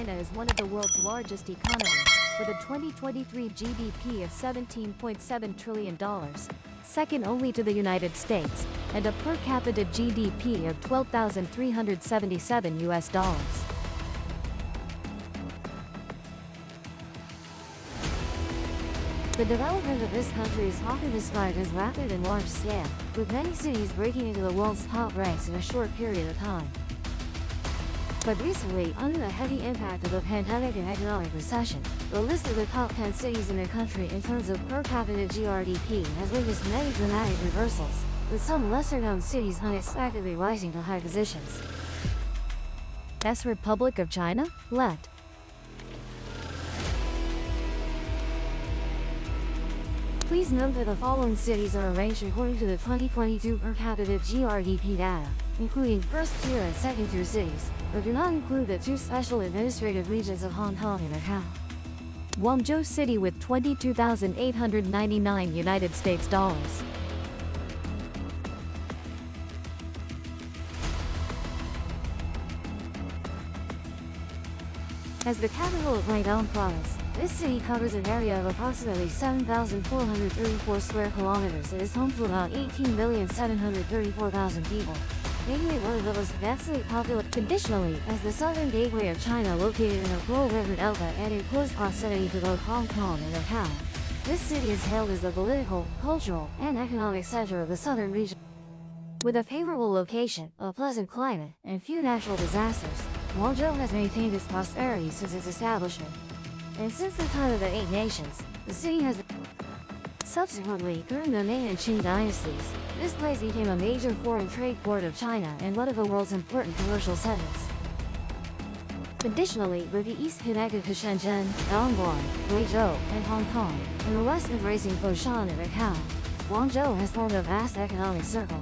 China is one of the world's largest economies, with a 2023 GDP of $17.7 trillion, second only to the United States, and a per capita GDP of $12,377. The development of this country is often described as rapid and large-scale, with many cities breaking into the world's top ranks in a short period of time. But recently, under the heavy impact of the pandemic and economic recession, the list of the top 10 cities in the country in terms of per capita GRDP has witnessed many dramatic reversals, with some lesser-known cities unexpectedly rising to high positions. Republic of China? Let. Please note that the following cities are arranged according to the 2022 per capita GRDP data, including first-tier and second-tier cities, but do not include the two special administrative regions of Hong Kong and Macau. Guangzhou City with $22,899 United States dollars. As the capital of Guangdong Province, this city covers an area of approximately 7,434 square kilometers and is home to about 18,734,000 people, making it one of the most densely populated. Additionally, as the southern gateway of China located in a Pearl River delta and in close proximity to both Hong Kong and Macau, this city is hailed as the political, cultural, and economic center of the southern region. With a favorable location, a pleasant climate, and few natural disasters, Guangzhou has maintained its prosperity since its establishment. And since the time of the Eight Nations, the city has... Subsequently, during the Ming and Qing dynasties, this place became a major foreign trade port of China and one of the world's important commercial centers. Additionally, with the east connected to Shenzhen, Dongguan, Guizhou, and Hong Kong, and the west embracing Foshan and Macau, Guangzhou has formed a vast economic circle.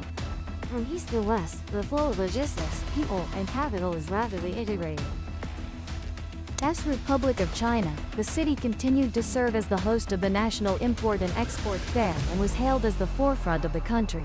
From east to west, the flow of logistics, people, and capital is rapidly integrated. Republic of China, the city continued to serve as the host of the National Import and Export Fair and was hailed as the forefront of the country.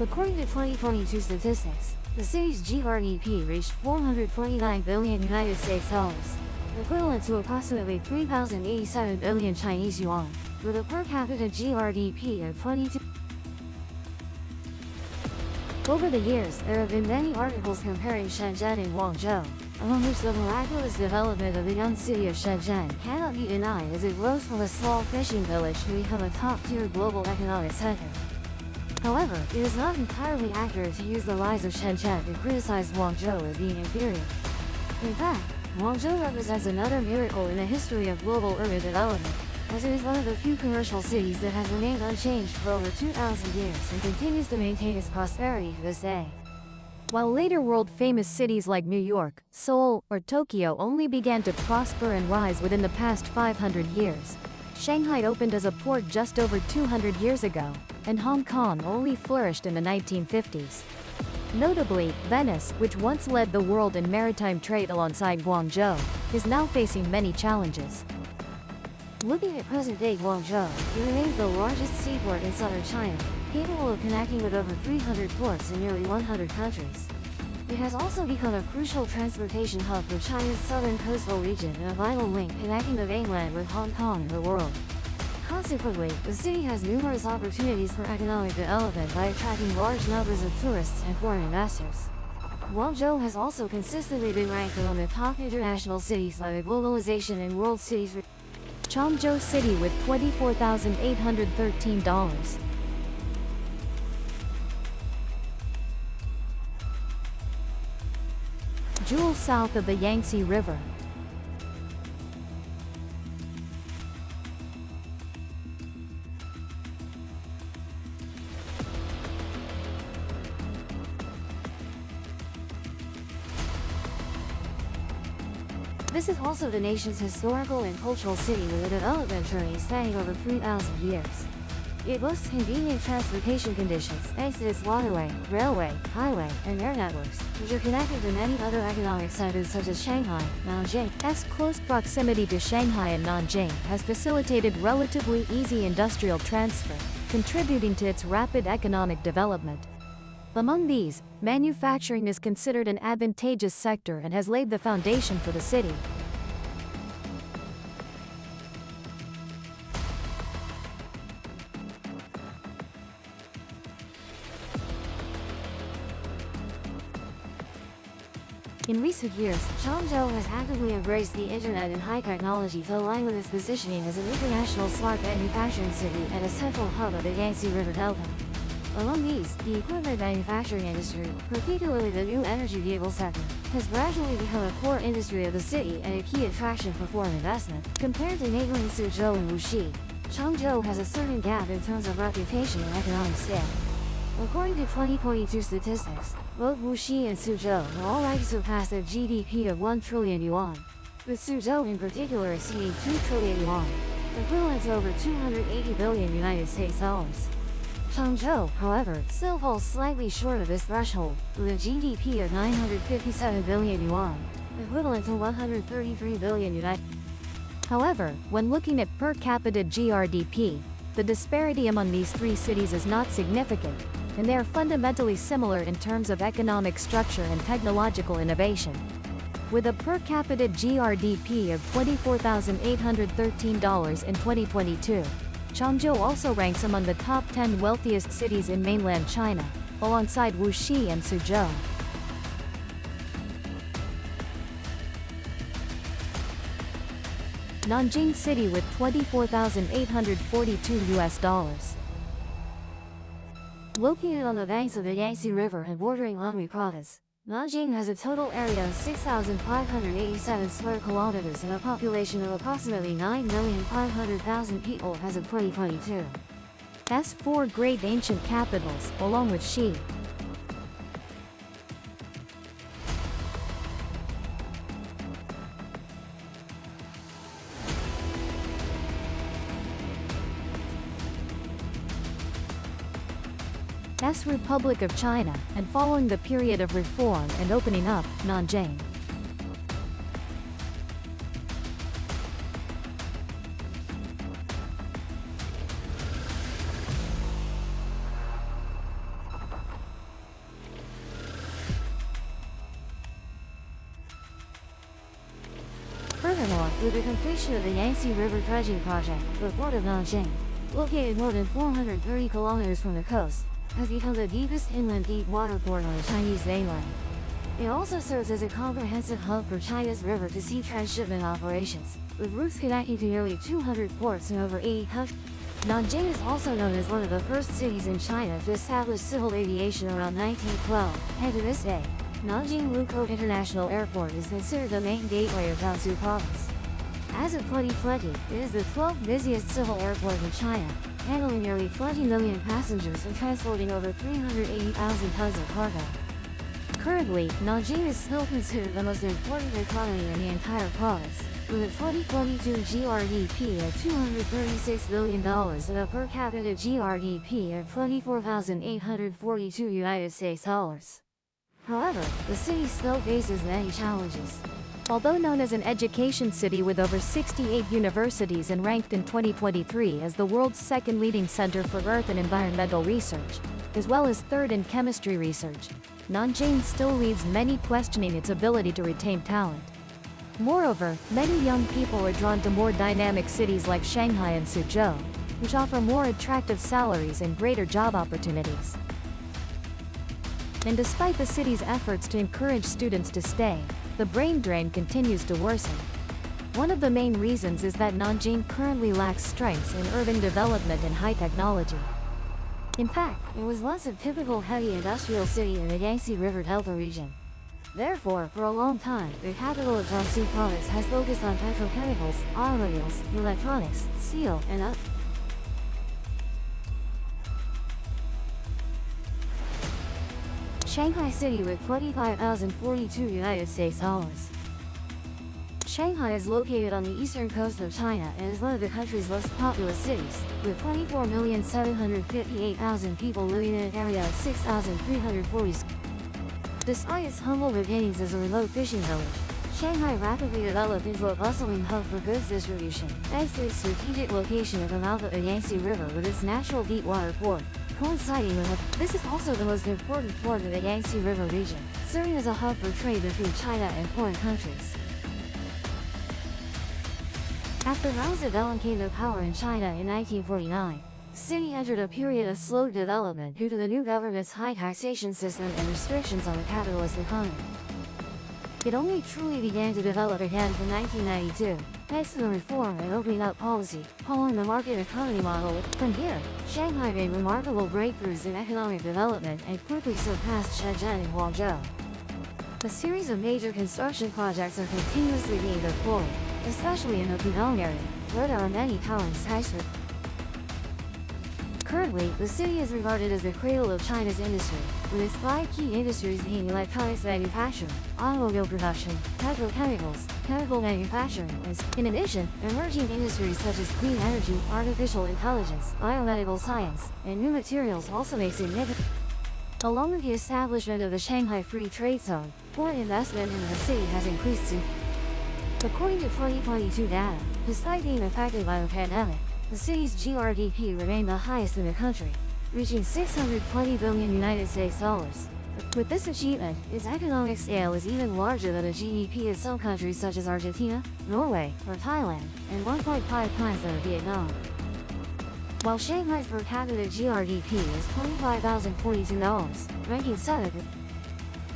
According to 2022 statistics, the city's GRDP reached $429 billion United States dollars, equivalent to approximately 3,087 billion Chinese yuan, with a per capita GRDP of 22. Over the years, there have been many articles comparing Shenzhen and Guangzhou, among which the miraculous development of the young city of Shenzhen cannot be denied as it rose from a small fishing village to become a top-tier global economic center. However, it is not entirely accurate to use the rise of Shenzhen to criticize Guangzhou as being inferior. In fact, Guangzhou represents another miracle in the history of global urban development, as it is one of the few commercial cities that has remained unchanged for over 2,000 years and continues to maintain its prosperity to this day. While later world-famous cities like New York, Seoul, or Tokyo only began to prosper and rise within the past 500 years, Shanghai opened as a port just over 200 years ago, and Hong Kong only flourished in the 1950s. Notably, Venice, which once led the world in maritime trade alongside Guangzhou, is now facing many challenges. Looking at present-day Guangzhou, it remains the largest seaport in southern China, capable of connecting with over 300 ports in nearly 100 countries. It has also become a crucial transportation hub for China's southern coastal region and a vital link connecting the mainland with Hong Kong and the world. Consequently, the city has numerous opportunities for economic development by attracting large numbers of tourists and foreign investors. Guangzhou has also consistently been ranked among the top international cities by the Globalization and World Cities. Guangzhou City with $24,813. Jewel south of the Yangtze River. This is also the nation's historical and cultural city with a development journey spanning over 3,000 years. It boasts convenient transportation conditions thanks to its waterway, railway, highway, and air networks, which are connected to many other economic centers such as Shanghai, Nanjing. As close proximity to Shanghai and Nanjing has facilitated relatively easy industrial transfer, contributing to its rapid economic development. Among these, manufacturing is considered an advantageous sector and has laid the foundation for the city. In recent years, Changzhou has actively embraced the internet and high technology to align with its positioning as an international smart manufacturing city and a central hub of the Yangtze River Delta. Among these, the equipment manufacturing industry, particularly the new energy vehicle sector, has gradually become a core industry of the city and a key attraction for foreign investment. Compared to neighboring Suzhou and Wuxi, Changzhou has a certain gap in terms of reputation and economic scale. According to 2022 statistics, both Wuxi and Suzhou are already surpassed their GDP of 1 trillion yuan, with Suzhou in particular exceeding 2 trillion yuan, equivalent to over 280 billion United States dollars. Changzhou, however, still falls slightly short of this threshold, with a GDP of 957 billion yuan, equivalent to 133 billion United. However, when looking at per capita GRDP, the disparity among these three cities is not significant, and they are fundamentally similar in terms of economic structure and technological innovation. With a per capita GRDP of $24,813 in 2022, Changzhou also ranks among the top 10 wealthiest cities in mainland China, alongside Wuxi and Suzhou. Nanjing City with $24,842. Located on the banks of the Yangtze River and bordering Anhui Province, Nanjing has a total area of 6,587 square kilometers and a population of approximately 9,500,000 people as of 2022. Has four great ancient capitals, along with Xi. As Republic of China, and following the period of reform and opening up, Nanjing. Furthermore, with the completion of the Yangtze River dredging project, the port of Nanjing, located more than 430 kilometers from the coast, has become the deepest inland deep water port on the Chinese mainland. It also serves as a comprehensive hub for China's river-to-sea transshipment operations, with routes connecting to nearly 200 ports in over 80 countries. Nanjing is also known as one of the first cities in China to establish civil aviation around 1912, and to this day, Nanjing Lukou International Airport is considered the main gateway of Jiangsu Province. As of 2020, it is the 12th busiest civil airport in China, handling nearly 20 million passengers and transporting over 380,000 tons of cargo. Currently, Nanjing is still considered the most important economy in the entire province, with a 2022 GRDP of $236 billion and a per capita GRDP of $24,842 United States dollars. However, the city still faces many challenges. Although known as an education city with over 68 universities and ranked in 2023 as the world's second leading center for earth and environmental research, as well as third in chemistry research, Nanjing still leaves many questioning its ability to retain talent. Moreover, many young people are drawn to more dynamic cities like Shanghai and Suzhou, which offer more attractive salaries and greater job opportunities. And despite the city's efforts to encourage students to stay, the brain drain continues to worsen. One of the main reasons is that Nanjing currently lacks strengths in urban development and high technology. In fact, it was once a typical heavy industrial city in the Yangtze River Delta region. Therefore, for a long time, the capital of Jiangsu Province has focused on petrochemicals, automobiles, electronics, steel, and others. Shanghai City with $25,042 United States dollars. Shanghai is located on the eastern coast of China and is one of the country's most populous cities, with 24,758,000 people living in an area of 6,340 square. Despite its humble beginnings as a remote fishing village, Shanghai rapidly developed into a bustling hub for goods distribution, thanks to its strategic location at the mouth of the Yangtze River with its natural deep water port, coinciding with this is also the most important port of the Yangtze River region, serving as a hub for trade between China and foreign countries. After Mao's Zedong came to power in China in 1949, the city entered a period of slow development due to the new government's high taxation system and restrictions on the capitalist economy. It only truly began to develop again from 1992, thanks to the reform and opening up policy, following the market economy model. From here, Shanghai made remarkable breakthroughs in economic development and quickly surpassed Shenzhen and Guangzhou. A series of major construction projects are continuously being deployed, especially in the Pudong area, where there are many towering skyscrapers. Currently, the city is regarded as the cradle of China's industry, with its 5 key industries being electronics manufacturing, automobile production, petrochemicals, chemical manufacturing, and, in addition, emerging industries such as clean energy, artificial intelligence, biomedical science, and new materials also make significant. Along with the establishment of the Shanghai Free Trade Zone, foreign investment in the city has increased. According to 2022 data, despite being affected by the pandemic, the city's GRDP remained the highest in the country, reaching $620 billion United States dollars. With this achievement, its economic scale is even larger than the GDP of some countries such as Argentina, Norway, or Thailand, and 1.5 times that of Vietnam. While Shanghai's per capita GRDP is $25,042, ranking 7th.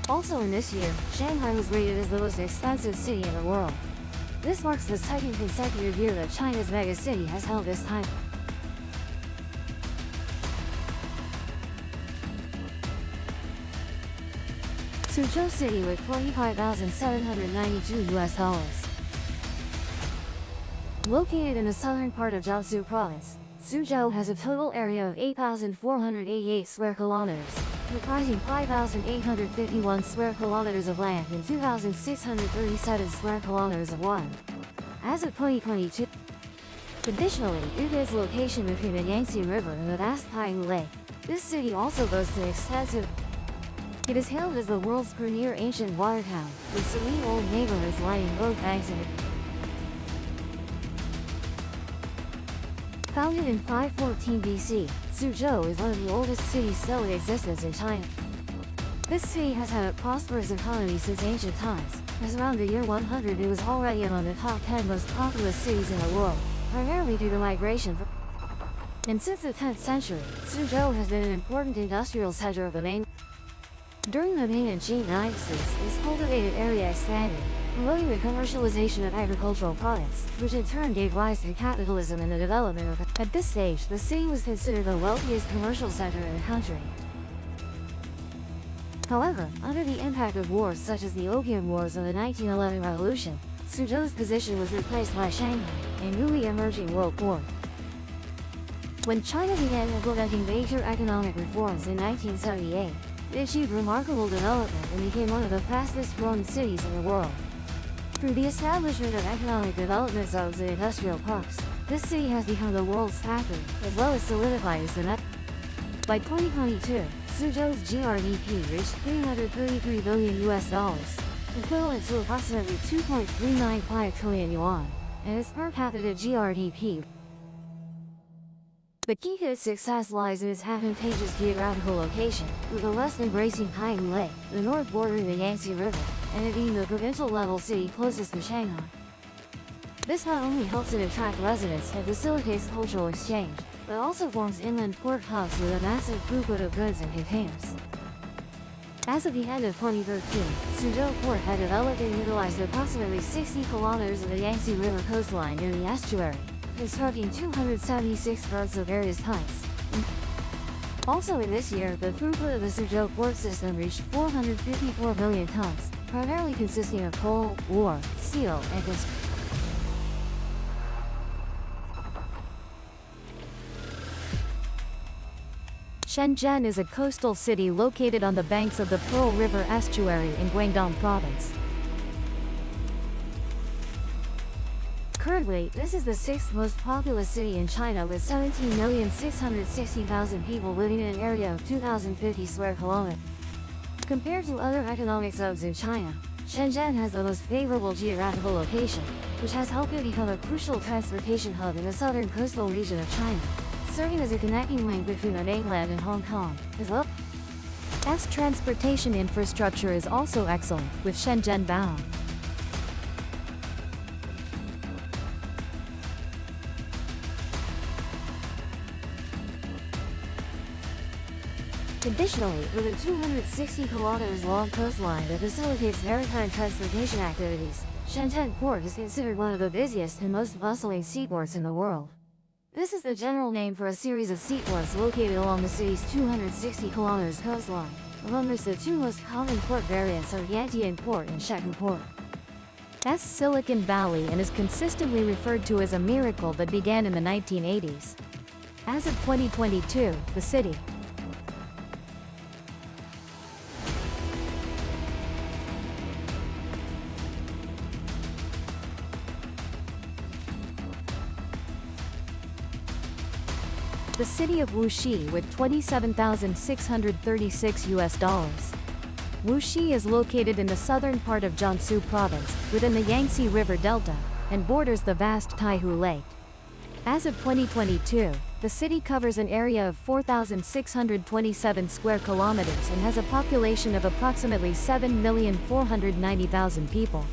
Also in this year, Shanghai was rated as the most expensive city in the world. This marks the second consecutive year that China's megacity has held this title. Suzhou City with $25,792. Located in the southern part of Jiangsu Province, Suzhou has a total area of 8,488 square kilometers, comprising 5,851 square kilometers of land and 2,637 square kilometers of water. As of 2022, additionally, due to its location between the Yangtze River and the vast Paiwu Lake, this city also boasts an extensive. It is hailed as the world's premier ancient water town, with serene old neighborhoods lining both banks of it. Founded in 514 BC, Suzhou is one of the oldest cities still in existence in China. This city has had a prosperous economy since ancient times, as around the year 100 it was already among the top 10 most populous cities in the world, primarily due to migration from. And since the 10th century, Suzhou has been an important industrial center of the mainland. During the Ming and Qing dynasties, its cultivated area expanded, promoting the commercialization of agricultural products, which in turn gave rise to capitalism and the development of. At this stage, the city was considered the wealthiest commercial center in the country. However, under the impact of wars such as the Opium Wars of the 1911 Revolution, Suzhou's position was replaced by Shanghai, a newly emerging world port. When China began implementing major economic reforms in 1978, it achieved remarkable development and became one of the fastest-growing cities in the world. Through the establishment of economic development zones and industrial parks, this city has become the world's factory, as well as solidified as the net. By 2022, Suzhou's GRDP reached $333 billion, equivalent to approximately 2.395 trillion yuan, and its per capita GRDP. The key to its success lies in its advantageous geographical location, with the west embracing Paiwu Lake, the north bordering the Yangtze River, and it being the provincial-level city closest to Shanghai. This not only helps it attract residents and facilitates cultural exchange, but also forms inland port hubs with a massive throughput of goods and containers. As of the end of 2013, Suzhou Port had developed and utilized approximately 60 kilometers of the Yangtze River coastline near the estuary, constructing 276 berths of various types. Also in this year, the throughput of the Suzhou port system reached 454 million tons, primarily consisting of coal, ore, steel, and construction. Shenzhen is a coastal city located on the banks of the Pearl River estuary in Guangdong Province. Currently, this is the 6th most populous city in China with 17,660,000 people living in an area of 2,050 square kilometers. Compared to other economic zones in China, Shenzhen has the most favorable geographical location, which has helped it become a crucial transportation hub in the southern coastal region of China, serving as a connecting link between the mainland and Hong Kong, as well as transportation infrastructure is also excellent, with Shenzhen bound. Additionally, with a 260 kilometers long coastline that facilitates maritime transportation activities, Shenzhen Port is considered one of the busiest and most bustling seaports in the world. This is the general name for a series of seaports located along the city's 260 kilometers coastline. Among which the two most common port variants are Yantian Port and Shekou Port. Silicon Valley and is consistently referred to as a miracle that began in the 1980s. As of 2022, the city of Wuxi with $27,636. Wuxi is located in the southern part of Jiangsu province, within the Yangtze River Delta, and borders the vast Taihu Lake. As of 2022, the city covers an area of 4,627 square kilometers and has a population of approximately 7,490,000 people.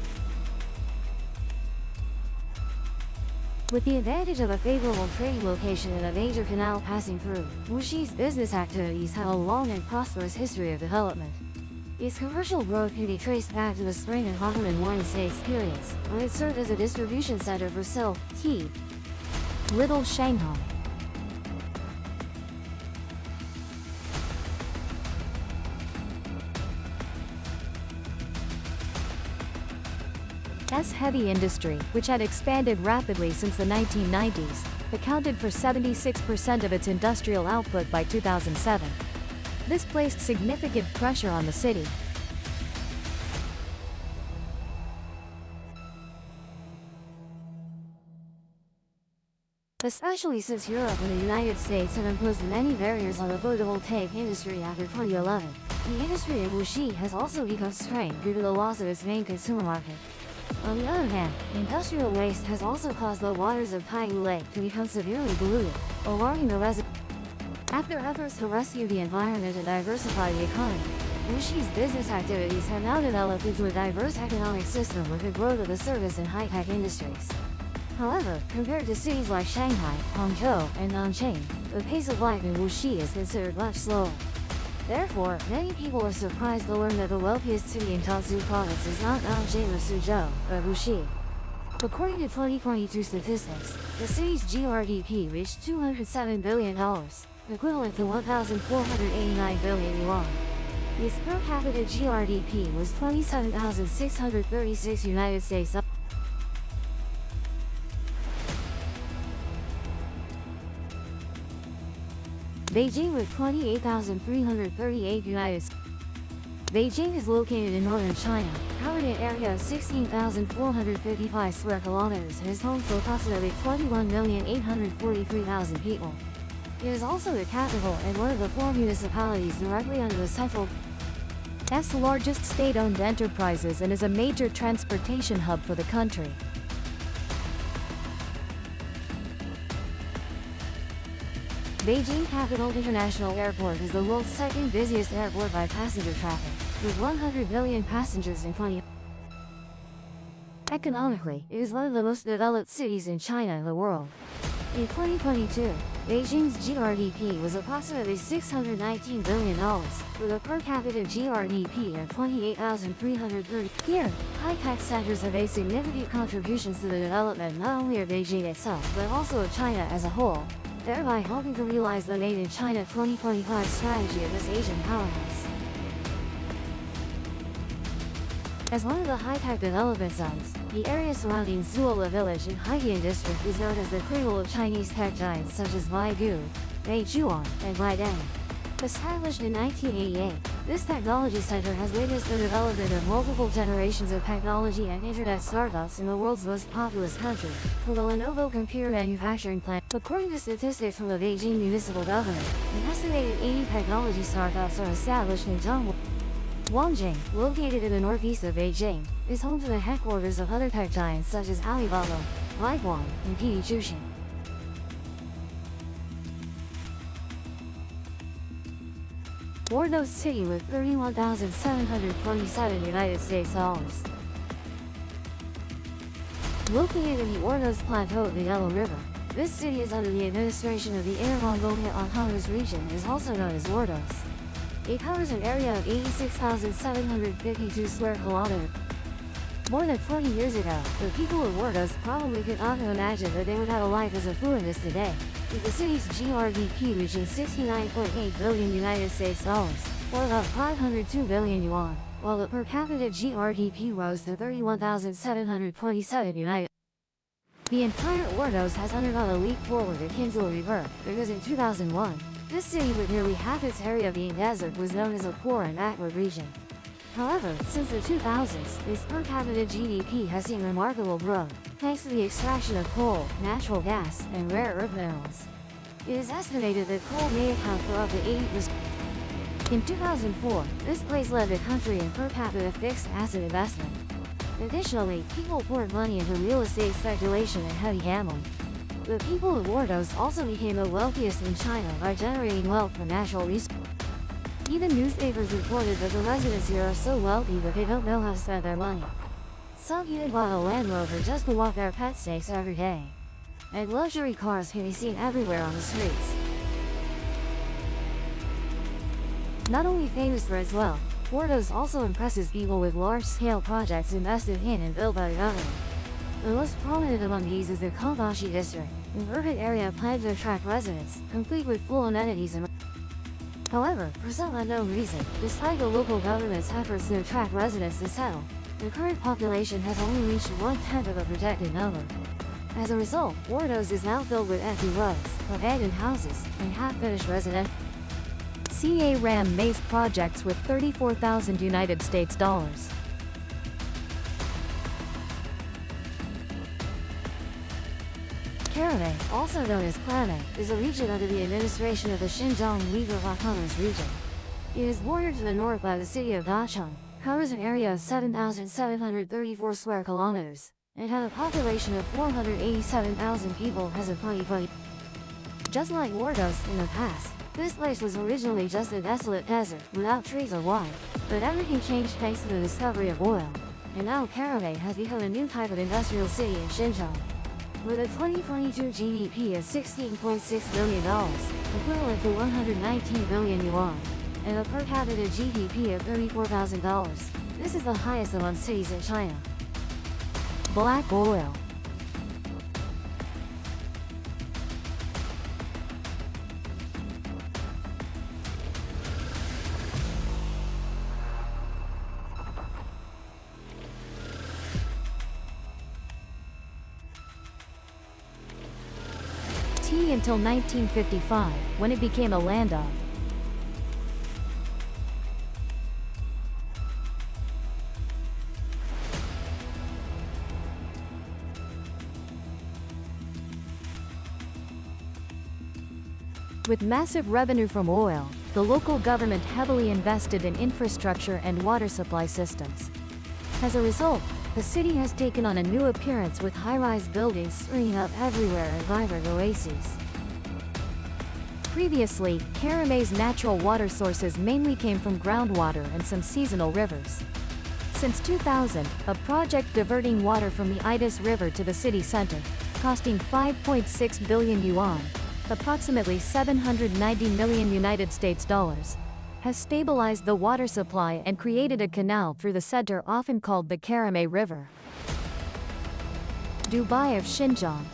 With the advantage of a favorable trading location and a major canal passing through, Wuxi's business activities have a long and prosperous history of development. Its commercial growth can be traced back to the Spring and Ottoman War Estates periods, when it served as a distribution center for silk, tea, Little Shanghai. Heavy industry, which had expanded rapidly since the 1990s, accounted for 76% of its industrial output by 2007. This placed significant pressure on the city. Especially since Europe and the United States have imposed many barriers on the photovoltaic industry after 2011. The industry in Wuxi has also become strained due to the loss of its main consumer market. On the other hand, industrial waste has also caused the waters of Taihu Lake to become severely polluted, alarming the residents. After efforts to rescue the environment and diversify the economy, Wuxi's business activities have now developed into a diverse economic system with the growth of the service and high-tech industries. However, compared to cities like Shanghai, Hangzhou, and Nanjing, the pace of life in Wuxi is considered much slower. Therefore, many people are surprised to learn that the wealthiest city in Jiangsu province is not Nanjing or Suzhou, but Wuxi. According to 2022 statistics, the city's GRDP reached $207 billion, equivalent to 1,489 billion yuan. Its per capita GRDP was 27,636 United States. Beijing with 28,338 United States. Beijing is located in northern China, covering an area of 16,455 square kilometers and is home to approximately 21,843,000 people. It is also the capital and one of the 4 municipalities directly under the central largest state-owned enterprises and is a major transportation hub for the country. Beijing Capital International Airport is the world's second busiest airport by passenger traffic, with 100 million passengers in 20. Economically, it is one of the most developed cities in China and the world. In 2022, Beijing's GRDP was approximately $619 billion, with a per capita GRDP of 28,330. Here, high-tech centers have made significant contributions to the development not only of Beijing itself, but also of China as a whole, thereby helping to realize the Made in China 2025 strategy of this Asian powerhouse. As one of the high-tech development zones, the area surrounding Zuola Village in Haidian District is known as the cradle of Chinese tech giants such as Baidu, Meituan, and Baidu. Established in 1988, This technology center has witnessed the development of multiple generations of technology and internet startups in the world's most populous country, from the Lenovo computer manufacturing plant. According to statistics from the Beijing municipal government, an estimated 80 technology startups are established in Zhangwang. Wangjing, located in the northeast of Beijing, is home to the headquarters of other tech giants such as Alibaba, Meituan, and PD Jushin. Bordeaux City with $31,727 United States dollars. Located in the Bordeaux Plateau of the Yellow River, this city is under the administration of the Inner Mongolia Autonomous Region and is also known as Bordeaux. It covers an area of 86,752 square kilometers. More than 20 years ago, the people of Bordeaux probably could not have imagined that they would have a life as affluent as today, with the city's GRDP reaching 69.8 billion United States dollars, or about 502 billion yuan, while the per capita GRDP rose to 31,727 United. The entire Bordeaux has undergone a leap forward akin to a rebirth, because in 2001, this city with nearly half its area being desert was known as a poor and backward region. However, since the 2000s, its per capita GDP has seen remarkable growth, thanks to the extraction of coal, natural gas, and rare earth minerals. It is estimated that coal may account for up to 80%. In 2004, this place led the country in per capita fixed asset investment. Additionally, people poured money into real estate speculation and heavy gambling. The people of Bordeaux also became the wealthiest in China by generating wealth from natural resources. Even newspapers reported that the residents here are so wealthy that they don't know how to spend their money. Some even bought a Land Rover just to walk their pet snakes every day. And luxury cars can be seen everywhere on the streets. Not only famous for its wealth, Bordeaux also impresses people with large-scale projects invested in and built by the government. The most prominent among these is the Converge district, an urban area planned to attract residents, complete with full amenities and. However, for some unknown reason, despite the local government's efforts to attract residents to settle, the current population has only reached 1/10 of the projected number. As a result, Bordeaux is now filled with empty roads, abandoned houses, and half-finished residential. CA-RAM maze projects with 34,000 United States dollars. Karamay, also known as Klamay, is a region under the administration of the Xinjiang Uyghur Autonomous Region. It is bordered to the north by the city of Dachang, covers an area of 7,734 square kilometers, and had a population of 487,000 people as of 2020. Just like Bordeaux in the past, this place was originally just a desolate desert without trees or water, but everything changed thanks to the discovery of oil, and now Karamay has become a new type of industrial city in Xinjiang. With a 2022 GDP of $16.6 billion, equivalent to 119 billion yuan, and a per capita GDP of $34,000, this is the highest among cities in China. Black oil. Tea until 1955, when it became a land of. With massive revenue from oil, the local government heavily invested in infrastructure and water supply systems. As a result, the city has taken on a new appearance with high-rise buildings springing up everywhere and vibrant oases. Previously, Karamay's natural water sources mainly came from groundwater and some seasonal rivers. Since 2000, a project diverting water from the Idis River to the city center, costing 5.6 billion yuan, approximately 790 million United States dollars, has stabilized the water supply and created a canal through the center often called the Karamay River. Dubai of Xinjiang.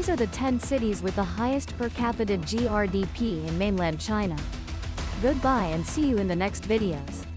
These are the 10 cities with the highest per capita GRDP in mainland China. Goodbye and see you in the next videos.